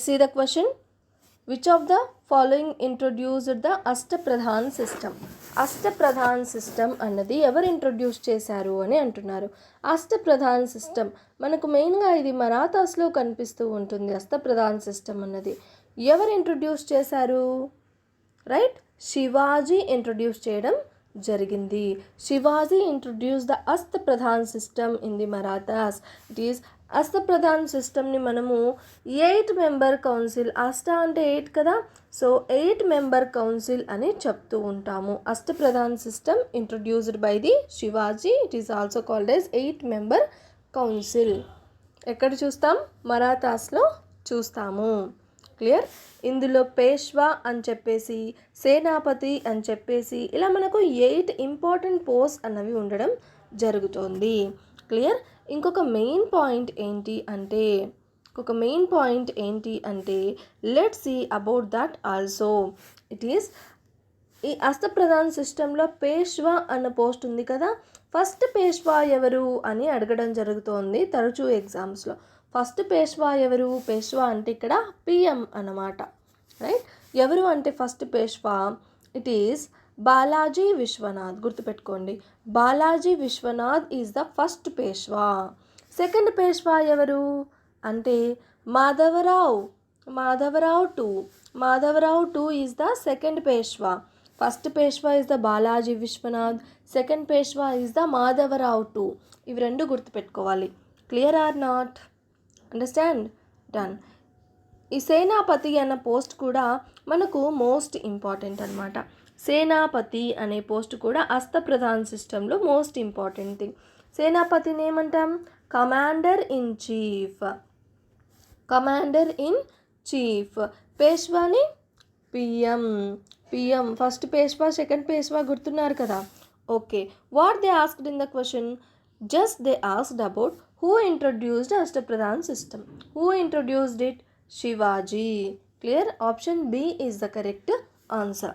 See the question. Which of the following introduced the Ashtapradhan system? Ashtapradhan system అన్నది ఎవరు introduce చేశారు అని అంటున్నారు. అష్టప్రధాన్ సిస్టమ్ మనకు మెయిన్గా ఇది మరాఠాస్లో కనిపిస్తూ ఉంటుంది. అష్టప్రధాన్ సిస్టమ్ అన్నది ఎవరు ఇంట్రొడ్యూస్ చేశారు? రైట్, శివాజీ ఇంట్రొడ్యూస్ చేయడం జరిగింది. Shivaji introduce the Ashtapradhan system in the Marathas. It is Ashtapradhan సిస్టమ్ని మనము 8 మెంబర్ కౌన్సిల్, అష్ట అంటే 8 కదా, సో 8 మెంబర్ కౌన్సిల్ అని చెప్తూ ఉంటాము. Ashtapradhan system introduced by the Shivaji. It is also called as 8 member council. ఎక్కడ చూస్తాం? మరాఠాస్లో చూస్తాము. క్లియర్? ఇందులో పేష్వా అని చెప్పేసి, సేనాపతి అని చెప్పేసి ఇలా మనకు 8 ఇంపార్టెంట్ పోస్ట్ అన్నవి ఉండడం జరుగుతుంది. క్లియర్? ఇంకొక మెయిన్ పాయింట్ ఏంటి అంటే let's see about that also. It is ఈ అష్టప్రధాన్ సిస్టంలో పేష్వా అన్న పోస్ట్ ఉంది కదా, ఫస్ట్ పేష్వా ఎవరు అని అడగడం జరుగుతోంది తరచూ ఎగ్జామ్స్లో. ఫస్ట్ పేష్వా ఎవరు? పేష్వా అంటే ఇక్కడ పిఎం అన్నమాట. రైట్, ఎవరు అంటే first Peshwa? It is Balaji Vishwanath. గుర్తుపెట్టుకోండి, Balaji Vishwanath is the first Peshwa. Second Peshwa ఎవరు అంటే Madhavrao. Madhavrao two is the second Peshwa. First Peshwa is the Balaji Vishwanath, second Peshwa is the Madhavrao two. ఇవి రెండు గుర్తుపెట్టుకోవాలి. Clear or not? Understand? Done. ఈ సేనాపతి అన్న పోస్ట్ కూడా మనకు మోస్ట్ ఇంపార్టెంట్ అనమాట. సేనాపతి అనే పోస్ట్ కూడా అష్టప్రధాన్ సిస్టంలో మోస్ట్ ఇంపార్టెంట్ థింగ్. సేనాపతిని ఏమంటాం? Commander in chief. పేష్వాని PM. First Peshwa, second Peshwa గుర్తున్నారు కదా. Okay, what they asked in the question? Just they asked about who introduced Ashtapradhan system. Who introduced it? Shivaji. Clear? Option B is the correct answer.